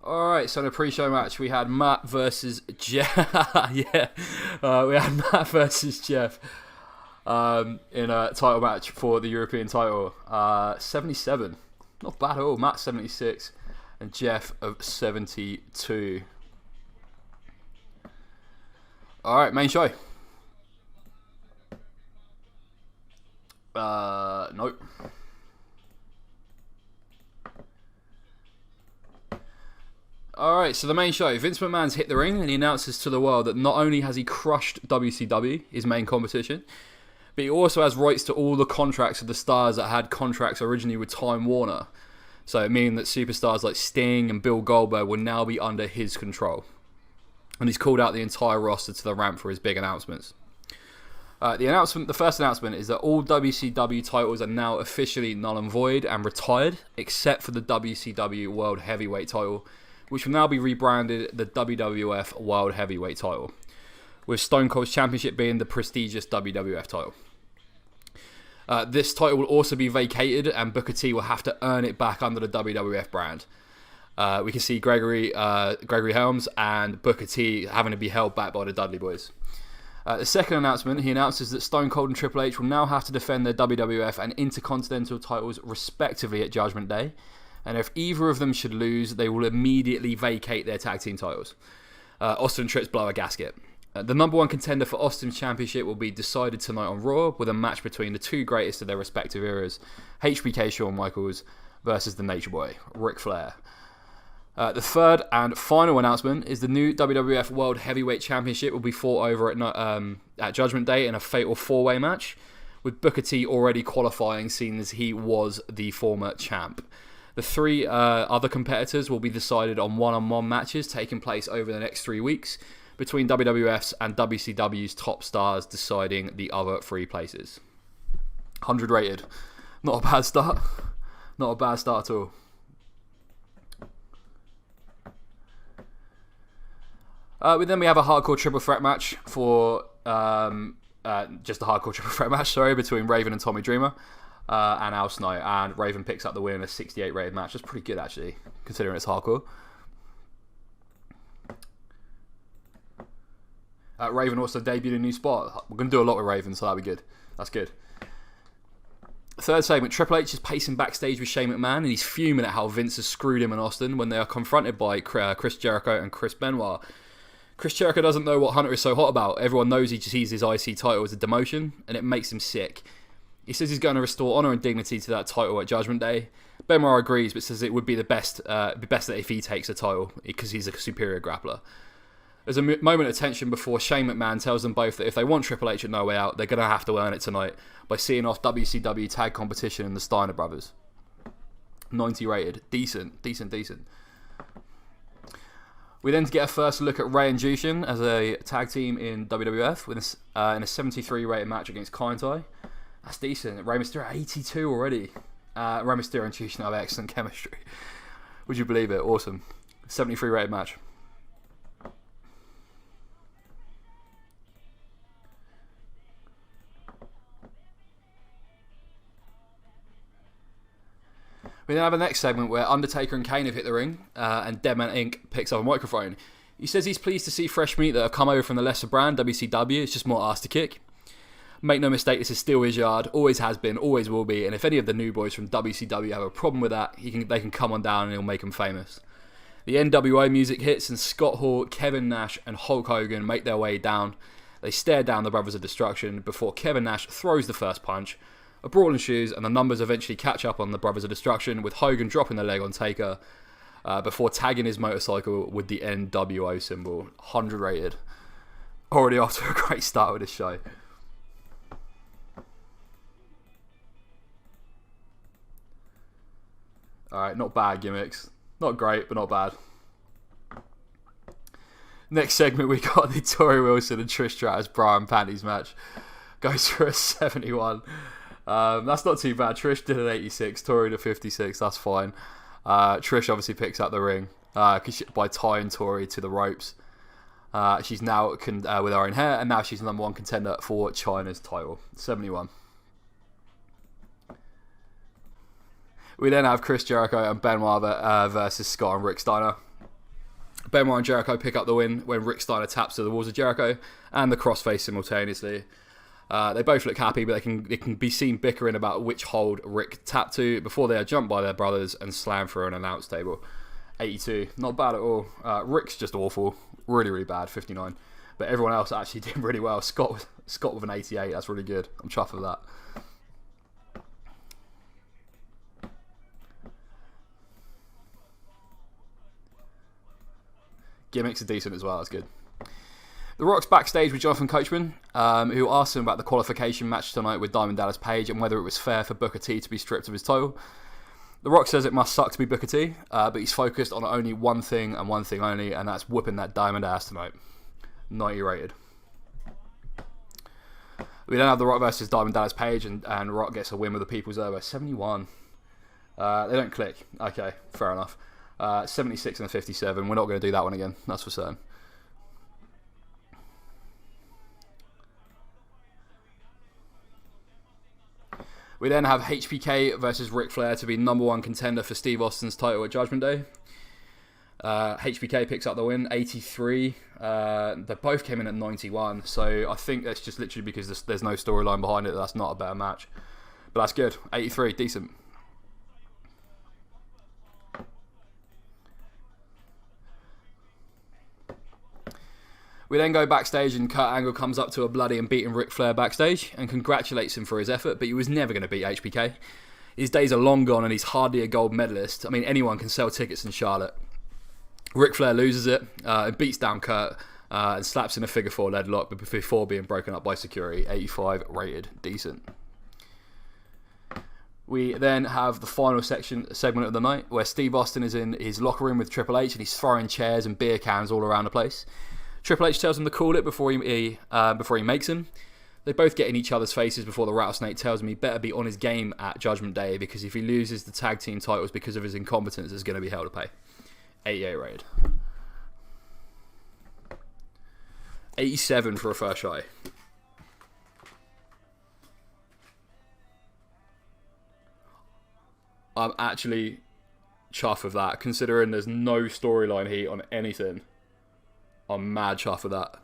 Alright, so in a pre-show match, we had Matt versus Jeff. Yeah, we had Matt versus Jeff in a title match for the European title. 77. Not bad at all. Matt 76 and Jeff of 72. Alright, main show. Nope. Alright, so the main show. Vince McMahon's hit the ring and he announces to the world that not only has he crushed WCW, his main competition, but he also has rights to all the contracts of the stars that had contracts originally with Time Warner. So meaning that superstars like Sting and Bill Goldberg will now be under his control. And he's called out the entire roster to the ramp for his big announcements. The first announcement is that all WCW titles are now officially null and void and retired, except for the WCW World Heavyweight title, which will now be rebranded the WWF World Heavyweight title, with Stone Cold's championship being the prestigious WWF title. This title will also be vacated, and Booker T will have to earn it back under the WWF brand. We can see Gregory Helms and Booker T having to be held back by the Dudley Boys. The second announcement, he announces that Stone Cold and Triple H will now have to defend their WWF and Intercontinental titles respectively at Judgment Day, and if either of them should lose, they will immediately vacate their tag team titles. Austin and Trips blow a gasket. The number one contender for Austin's championship will be decided tonight on Raw, with a match between the two greatest of their respective eras, HBK Shawn Michaels versus the Nature Boy, Ric Flair. The third and final announcement is the new WWF World Heavyweight Championship will be fought over at Judgment Day in a fatal four-way match, with Booker T already qualifying, seeing as he was the former champ. The three other competitors will be decided on one-on-one matches taking place over the next 3 weeks between WWF's and WCW's top stars deciding the other three places. 100 rated. Not a bad start. Not a bad start at all. Then we have a hardcore triple threat match for just a hardcore triple threat match, between Raven and Tommy Dreamer and Al Snow, and Raven picks up the win in a 68 rated match. That's pretty good actually, considering it's hardcore. Raven also debuted a new spot. We're going to do a lot with Raven, so that'll be good. That's good. Third segment, Triple H is pacing backstage with Shane McMahon, and he's fuming at how Vince has screwed him and Austin when they are confronted by Chris Jericho and Chris Benoit. Chris Jericho doesn't know what Hunter is so hot about. Everyone knows he just sees his IC title as a demotion, and it makes him sick. He says he's going to restore honour and dignity to that title at Judgment Day. Benoit agrees, but says it would be best that if he takes the title, because he's a superior grappler. There's a moment of tension before Shane McMahon tells them both that if they want Triple H at No Way Out, they're going to have to earn it tonight by seeing off WCW tag competition and the Steiner brothers. 90 rated. Decent. We then get a first look at Rey and Jushin as a tag team in WWF in a 73 rated match against Kai En Tai. That's decent. Rey Mysterio 82 already. Rey Mysterio and Jushin have excellent chemistry. Would you believe it? Awesome. 73 rated match. We then have a next segment where Undertaker and Kane have hit the ring, and Deadman Inc. picks up a microphone. He says he's pleased to see fresh meat that have come over from the lesser brand, WCW. It's just more ass to kick. Make no mistake, this is still his yard. Always has been, always will be. And if any of the new boys from WCW have a problem with that, they can come on down and he'll make them famous. The NWO music hits, and Scott Hall, Kevin Nash, and Hulk Hogan make their way down. They stare down the Brothers of Destruction before Kevin Nash throws the first punch. A brawl ensues, and the numbers eventually catch up on the Brothers of Destruction, with Hogan dropping the leg on Taker before tagging his motorcycle with the NWO symbol. 100 rated. Already off to a great start with this show. Alright, not bad gimmicks. Not great, but not bad. Next segment, we got the Tori Wilson and Trish Stratus bra and panties match. Goes for a 71. That's not too bad. Trish did an 86, Tori did a 56. That's fine. Trish obviously picks up the ring by tying Tori to the ropes. She's now with her own hair, and now she's the number one contender for China's title. 71. We then have Chris Jericho and Benoit versus Scott and Rick Steiner. Benoit and Jericho pick up the win when Rick Steiner taps to the walls of Jericho and the crossface simultaneously. They both look happy, but they can be seen bickering about which hold Rick tapped to before they are jumped by their brothers and slammed through an announce table. 82, not bad at all. Rick's just awful, really bad, 59. But everyone else actually did really well. Scott with an 88, that's really good. I'm chuffed with that. Gimmicks are decent as well, that's good. The Rock's backstage with Jonathan Coachman, who asked him about the qualification match tonight with Diamond Dallas Page and whether it was fair for Booker T to be stripped of his title. The Rock says it must suck to be Booker T, but he's focused on only one thing and one thing only, and that's whooping that Diamond ass tonight. 90 rated. We then have The Rock versus Diamond Dallas Page, and Rock gets a win with the People's Elbow. 71. They don't click. Okay, fair enough. 76 and a 57. We're not going to do that one again, that's for certain. We then have HBK versus Ric Flair to be #1 contender for Steve Austin's title at Judgment Day. HBK picks up the win, 83. They both came in at 91, so I think that's just literally because there's no storyline behind it. That's not a better match. But that's good. 83, decent. We then go backstage and Kurt Angle comes up to a bloody and beaten Ric Flair backstage and congratulates him for his effort, but he was never going to beat HBK. His days are long gone and he's hardly a gold medalist. I mean, anyone can sell tickets in Charlotte. Ric Flair loses it, beats down Kurt and slaps in a figure 4 lead lock before being broken up by security. 85 rated, decent. We then have the final segment of the night where Steve Austin is in his locker room with Triple H and he's throwing chairs and beer cans all around the place. Triple H tells him to call it before he makes him. They both get in each other's faces before the Rattlesnake tells him he better be on his game at Judgment Day because if he loses the tag team titles because of his incompetence, there's going to be hell to pay. 88 rated. 87 for a first try. I'm actually chuffed with that, considering there's no storyline heat on anything. I'm mad chuffed with that.